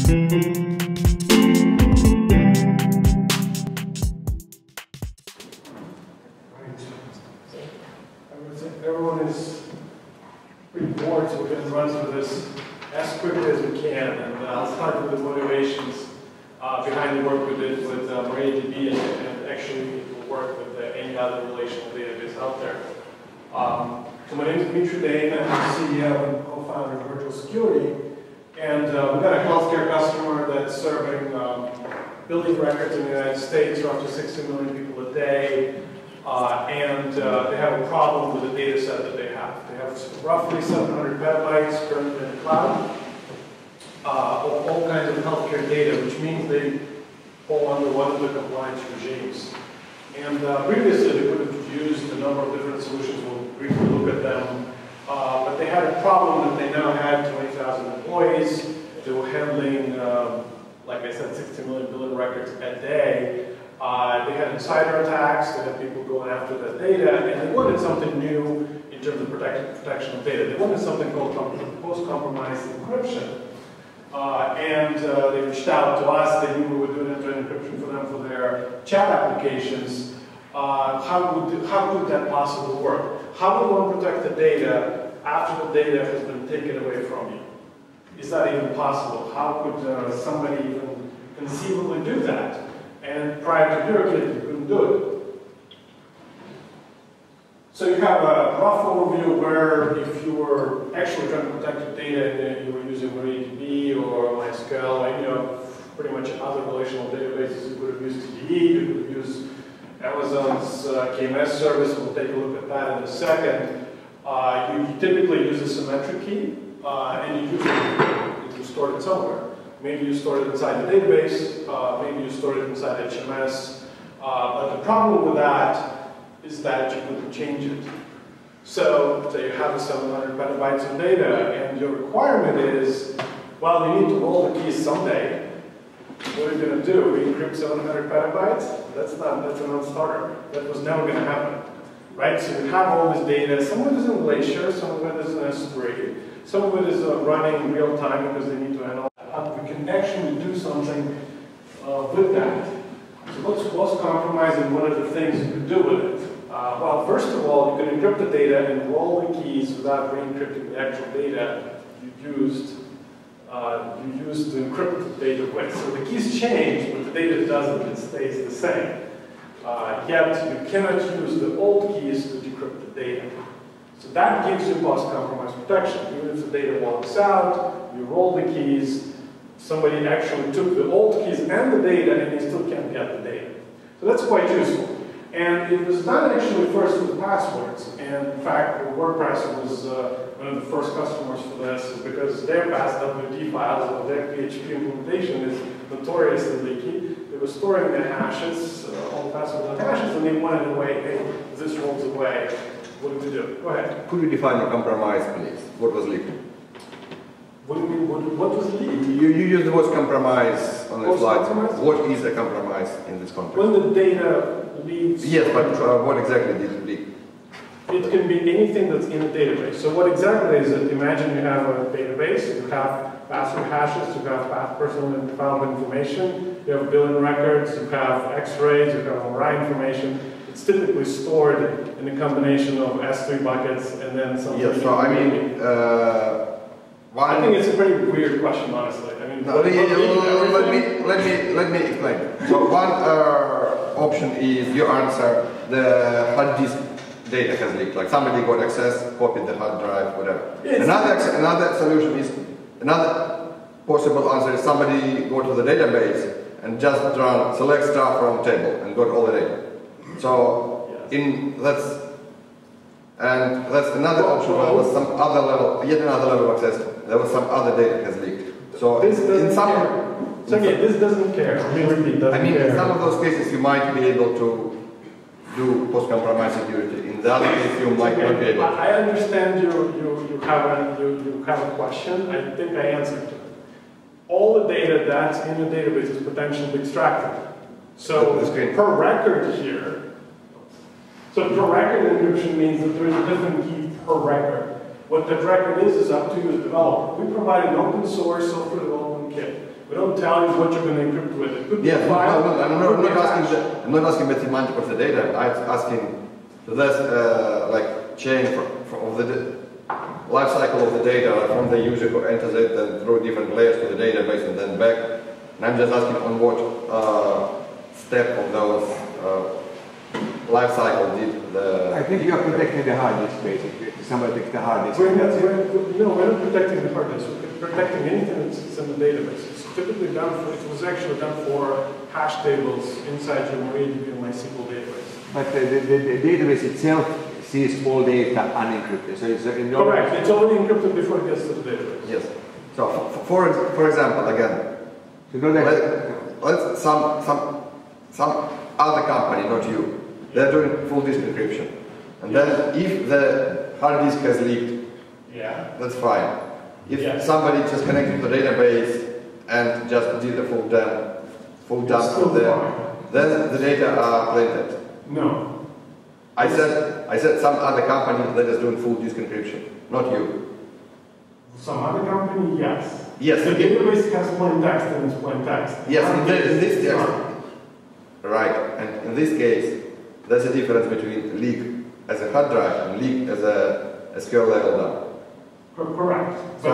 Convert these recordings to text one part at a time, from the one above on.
Everyone is pretty bored, so we're going to run through this as quickly as we can. And I'll start with the motivations behind the work we did with MariaDB and actually work with any other relational database out there. So my name is Dmitry, Dain. I'm the CEO and co-founder of Virtual Security. And we've got a healthcare customer that's serving building records in the United States for up to 60 million people a day. And they have a problem with the data set that they have. They have roughly 700 petabytes currently in the cloud of all kinds of healthcare data, which means they fall under one of the compliance regimes. And previously, they would have used a number of different solutions. We'll briefly look at them. But they had a problem that they now had 20,000 employees. They were handling, like I said, 60 million billing records a day. They had insider attacks, they had people going after that data, and they wanted something new in terms of protection of data. They wanted something called post-compromise encryption. They reached out to us. They knew we were doing end-to-end encryption for them for their chat applications. How could that possibly work? How do we want to protect the data after the data has been taken away from you? Is that even possible? How could somebody even conceivably do that? And prior to PureKit, you couldn't do it. So you have a rough overview where if you were actually trying to protect your data and you were using MariaDB or MySQL, and pretty much other relational databases, you could have used TDE, you could have used Amazon's KMS service. We'll take a look at that in a second. You typically use a symmetric key, and you use it to store it somewhere. Maybe you store it inside the database, maybe you store it inside HMS. But the problem with that is that you couldn't change it. So you have 700 petabytes of data, and your requirement is, well, you need to roll the keys someday. What are you going to do? Re-encrypt 700 petabytes? That's a non-starter. That was never going to happen. Right? So you have all this data. Some of it is in Glacier, some of it is in S3, some of it is running in real time because they need to handle. We can actually do something with that. So what's post-compromise and what are the things you can do with it? Well, first of all, you can encrypt the data and roll the keys without re-encrypting the actual data you used to encrypt the data with. So the keys change, but the data doesn't. It stays the same. Yet you cannot use the old keys to decrypt the data. So that gives you post-compromise protection. Even if the data walks out, you roll the keys, somebody actually took the old keys and the data, and they still can't get the data. So that's quite useful. And it was done actually first with passwords. And in fact, WordPress was one of the first customers for this because their passwd files or their PHP implementation is notoriously leaky. They were storing their hashes, all the passwords on hashes, and they wanted a way, hey, if this rolls away, what do we do? Go ahead. Could you define a compromise, please? What was leaked? What do you mean, what was leaked? You use the word compromise on the slides. What is a compromise in this context? When the data leaves... Yes, but what exactly did it leak? It can be anything that's in a database. So what exactly is it? Imagine you have a database, you have password hashes, you have personal and private information, you have billing records, you have x-rays, you have MRI information. It's typically stored in a combination of S3 buckets and then something. Yes, so I mean, I think it's a pretty weird question, honestly. I mean, no, let me explain. So one option is you answer the hard disk data has leaked, like somebody got access, copied the hard drive, whatever. Yeah, another solution is, another possible answer is somebody go to the database and just select star from table and got all the data. So yes. That's another option. There was some other level, yet another level of access. There was some other data has leaked. So this doesn't care. So again, this doesn't care. I mean, in some of those cases, you might be able to do post-compromise security. In the other case, you might not be able to. I understand you have a question. I think I answered it. All the data that's in the database is potentially extracted. So per record here, so per record encryption means that there is a different key per record. What that record is up to you as a developer. We provide an open source software development kit. We don't tell you what you're going to encrypt with. It could be Yeah, a file. I'm not asking the semantic of the data. I'm asking so that's like chain of the life cycle of the data, like from the user who enters it and through different layers to the database and then back. And I'm just asking on what step of those life cycle did the... I think you are protecting the hard disk basically. If somebody takes the hard disk. We're not protecting the hard disk. We're protecting anything that's in the database. It's typically done for, it was actually done for hash tables inside your MariaDB and MySQL database. But the database itself sees all data unencrypted. So it's correct. It's already encrypted before it gets to the database. Yes. So for example, again, let's some other company, not you, they're doing full disk encryption. And then if the hard disk has leaked, yeah, that's fine. If somebody just connected to the database and just did a full dump from there, then the data are planted. No. I said some other company that is doing full disk encryption, not you. Some other company, yes. Yes. The database has plain text and it's plain text. Yes, in this case. Right, and in this case, there's a difference between leak as a hard drive and leak as a SQL level dump. Correct. So,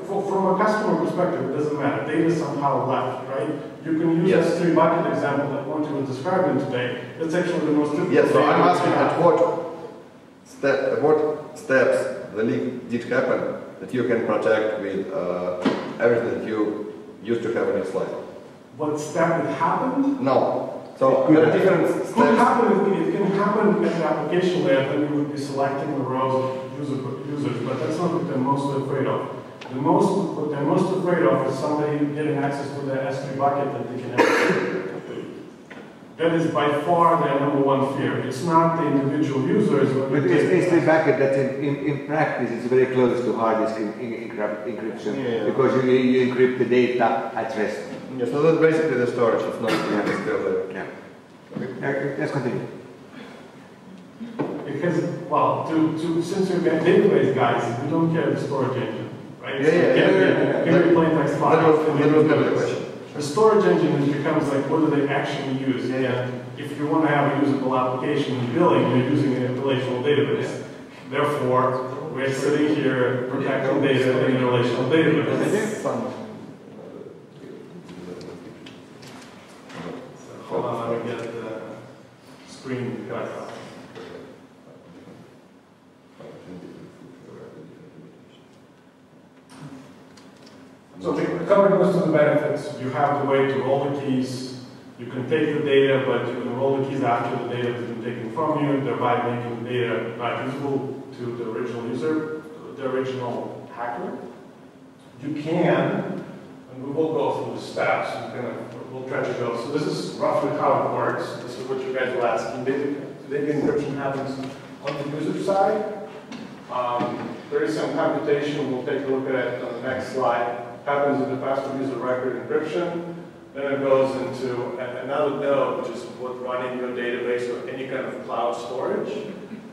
from a customer perspective, it doesn't matter. Data somehow left, right? You can use yes. S3 bucket example that Monty was describing today. That's actually the most difficult. Yes, so I'm asking at what steps the leak did happen that you can protect with everything that you used to have in your slide. What step it happened? No. So there are different steps. It can happen at the application layer, then you would be selecting the rows of users, but that's not what they're mostly afraid of. What they're most afraid of is somebody getting access to their S3 bucket that they can have. That is by far their number one fear. It's not the individual users. But S3 bucket, that's in practice, it's very close to hard disk encryption because you encrypt the data at rest. Yeah, so that's basically the storage. It's not still there. Yeah. Okay. Let's continue. Because, well, since you're database guys, we don't care the storage engine, right? Yeah. Can be plain text files. That was never the question. The storage engine becomes like, what do they actually use? And if you want to have a usable application in billing, you're using a relational database. Therefore, we're sitting here protecting data in a relational database. Hold on, let me get the screen back up. So we covered most of the benefits. You have the way to roll the keys. You can take the data, but you can roll the keys after the data has been taken from you, thereby making the data not usable to the original user, the original hacker. You can, and we will go through the steps, we'll try to go. So this is roughly how it works. This is what you guys were asking. Data encryption happens on the user side. There is some computation. We'll take a look at it on the next slide. Happens in the password user record encryption. Then it goes into another node, which is what running your database or any kind of cloud storage.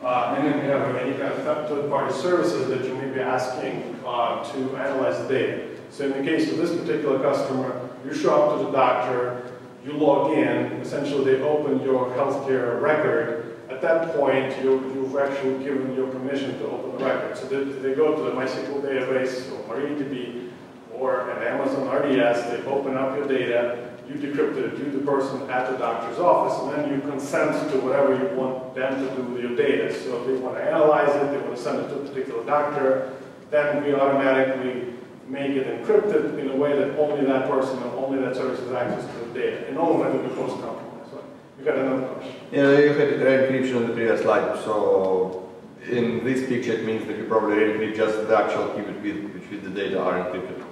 And then you have any kind of third-party services that you may be asking to analyze the data. So in the case of this particular customer, you show up to the doctor, you log in, essentially they open your healthcare record. At that point, you've actually given your permission to open the record. So they go to the MySQL database or MariaDB or an Amazon RDS, they open up your data, you decrypt it, you the person at the doctor's office, and then you consent to whatever you want them to do with your data. So if they want to analyze it, they want to send it to a particular doctor, then we automatically make it encrypted in a way that only that person and only that service has access to the data. And all of that will be post-compromised. So you got another question? Yeah, you had encryption on the previous slide. So in this picture, it means that you probably encrypt just the actual qubit which the data are encrypted.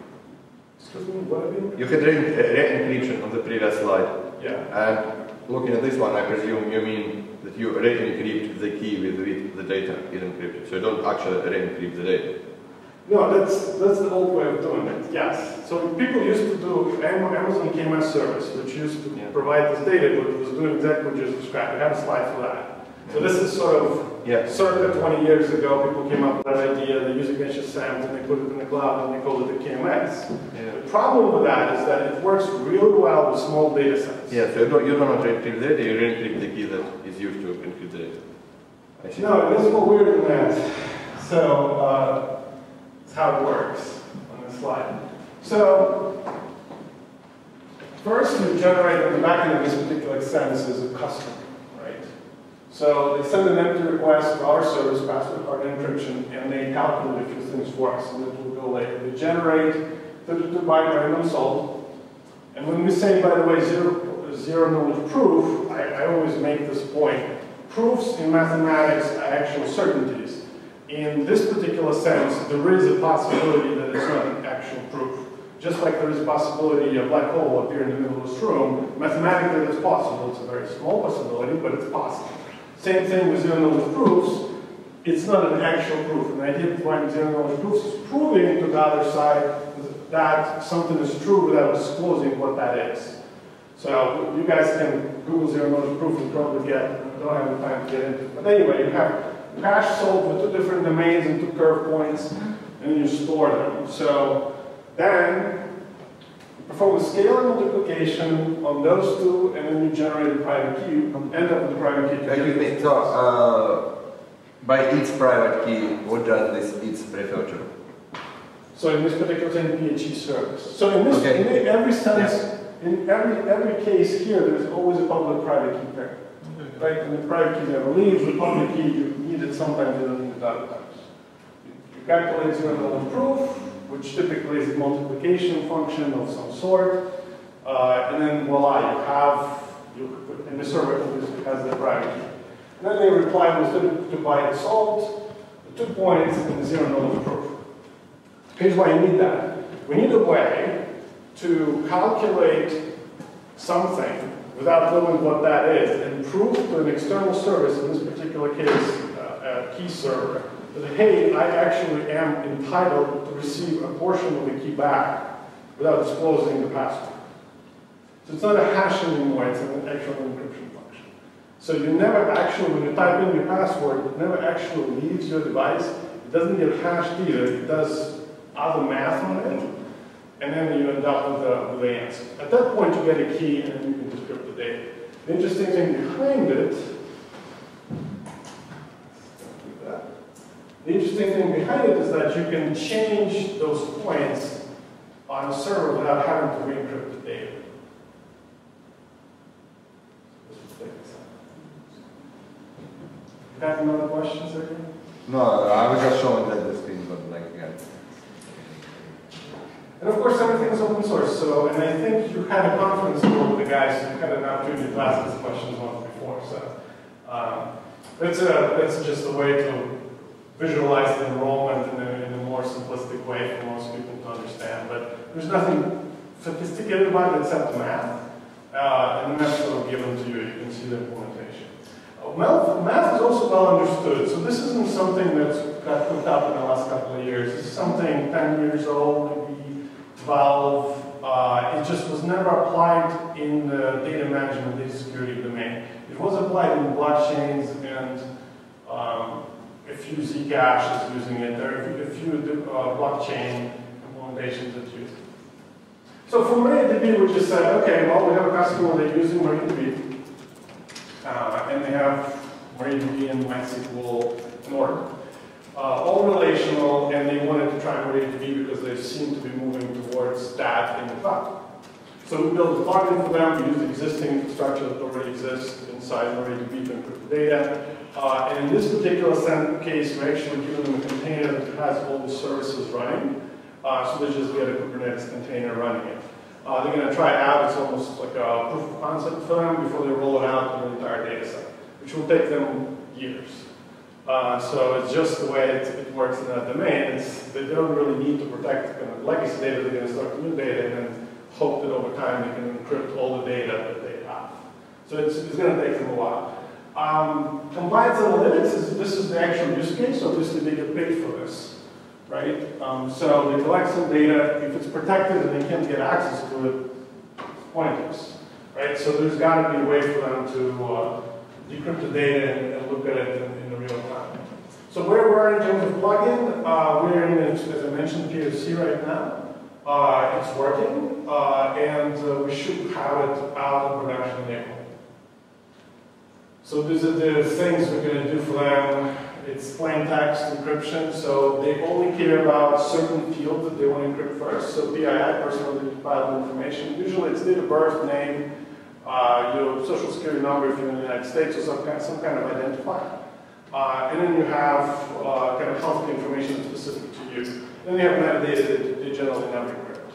Excuse me, what have you? You had re-encryption on the previous slide. Yeah. And looking at this one, I presume you mean that you re-encrypt the key with the data is encrypted. So you don't actually re-encrypt the data. No, that's the old way of doing it, yes. So people used to do Amazon KMS service, which used to provide this data, but it was doing exactly what you just described. I have a slide for that. So this is sort of Yeah. Circa 20 years ago, people came up with that idea, they use HSM and they put it in the cloud and they call it the KMS. Yeah. The problem with that is that it works really well with small data sets. Yeah, so you don't encrypt data, you encrypt the key that is used to encrypt the data. I see. No, it is more weird than that. So, that's how it works on this slide. So, first you generate on the back end of this particular sense is a customer, right? So they send an empty request to our service, password hard encryption, and they calculate a few things for us, and it will go later. They generate 32-byte random salt, and when we say, by the way, zero knowledge proof, I always make this point. Proofs in mathematics are actual certainties. In this particular sense, there is a possibility that it's not an actual proof. Just like there is a possibility a black hole will appear in the middle of this room, mathematically it's possible. It's a very small possibility, but it's possible. Same thing with zero-knowledge proofs. It's not an actual proof. And the idea of providing zero-knowledge proofs is proving to the other side that something is true without disclosing what that is. So you guys can Google zero-knowledge proof and probably don't have the time to get into it. But anyway, you have hash salt with 2 different domains and 2 curve points, and you store them. So then you perform a scalar multiplication on those 2, and then you generate a private key, end up with a private key. Excuse me, so by its private key, what does this its refer to? So in this particular thing, PHE service. So in this, in every sense, in every case here, there's always a public-private key pair. Right? And the private key never leaves. The public key, you need it sometimes, you don't need it other times. You calculate zero-knowledge proof, which typically is a multiplication function of some sort, and then voila, and the server has the private key. And then they reply with 32-byte salt, the 2 points, and the zero-knowledge proof. Here's why you need that. We need a way to calculate something without knowing what that is and prove to an external service, in this particular case, a key server, that, hey, I actually am entitled to receive a portion of the key back without disclosing the password. So it's not a hash anymore, it's an actual encryption function. So you never actually, when you type in your password, it never actually leaves your device. It doesn't get hashed either. It does other math on it, and then you end up with the answer. At that point, you get a key, and then you can decrypt the data. The interesting thing behind it, is that you can change those points on a server without having to re-encrypt the data. You have another question, Sergey? No, I was just showing that the screen got blank again. And of course, everything is open source. So, and I think you had a conference call with the guys, so you had an opportunity to ask these questions once before. So, that's just a way to visualize the enrollment in a more simplistic way for most people to understand. But there's nothing sophisticated about it except math. And the math is sort of given to you. You can see the implementation. Math is also well understood. So this isn't something that's got cooked up in the last couple of years. This is something 10 years old, maybe 12. It just was never applied in the data management, data security domain. It was applied in blockchains and a few Zcash is using it. There are a few blockchain implementations that use it. So for MariaDB, we just said, okay, well, we have a customer that's using MariaDB. And they have MariaDB and MySQL in order. All relational, and they wanted to try MariaDB because they seem to be moving towards that in the cloud. So we built a plugin for them. We used the existing infrastructure that already exists inside MariaDB to encrypt the data. And in this particular case, we actually give them a container that has all the services running. So they just get a Kubernetes container running it. They're going to try it out. It's almost like a proof of concept for them before they roll it out to the entire data set, which will take them years. So it's just the way it works in that domain. They don't really need to protect kind of legacy data. They're going to start new data and then hope that over time they can encrypt all the data that they have. So it's going to take them a while. Compliance analytics, this is the actual use case. Obviously, they get paid for this. Right? So they collect some data. If it's protected and they can't get access to it, it's pointless. Right? So there's got to be a way for them to decrypt the data and look at it in a real time. So where we are in terms of plugin, we're in, as I mentioned, POC right now. It's working, and we should have it out in production in April. So these are the things we're going to do for them. It's plain text encryption, so they only care about certain fields that they want to encrypt first. So PII, personal identifiable information. Usually it's date of birth, name, your social security number if you're in the United States, or some kind of identifier. And then you have kind of health information that's specific to you. Then you have metadata that they generally never encrypt.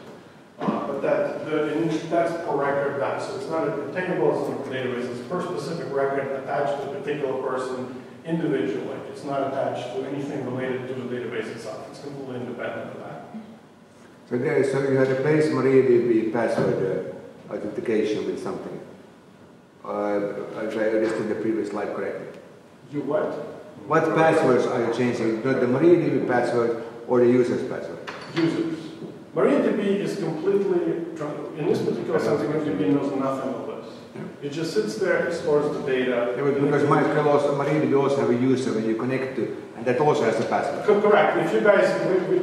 But that's per record done. So it's not a containable, it's not a database, it's per specific record attached to a particular person individually. It's not attached to anything related to the database itself. It's completely independent of that. So you had replaced MariaDB password authentication with something. If I understood the previous slide correctly. You what? What passwords are you changing? The MariaDB password or the user's password? Users. MariaDB is completely, in this particular sense, MariaDB knows nothing of this. It just sits there, it stores the data. Yeah, because MariaDB also have a user when you connect to, and that also has a password. Correct. If you guys, we've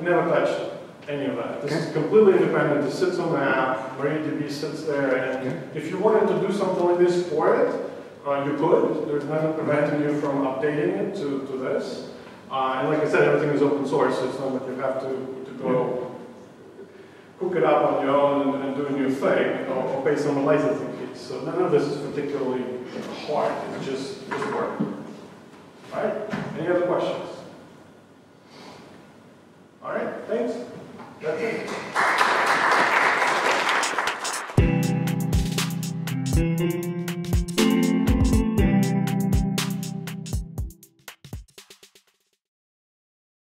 never touched any of that. This is completely independent. It sits on the app. MariaDB sits there, and if you wanted to do something like this for it, you could. There's nothing preventing you from updating it to this. And like I said, everything is open source, so it's not like you have to go hook it up on your own and do a new thing, or pay some licensing fees. So none of this is particularly hard. It's just work. All right? Any other questions? All right, thanks. That's it.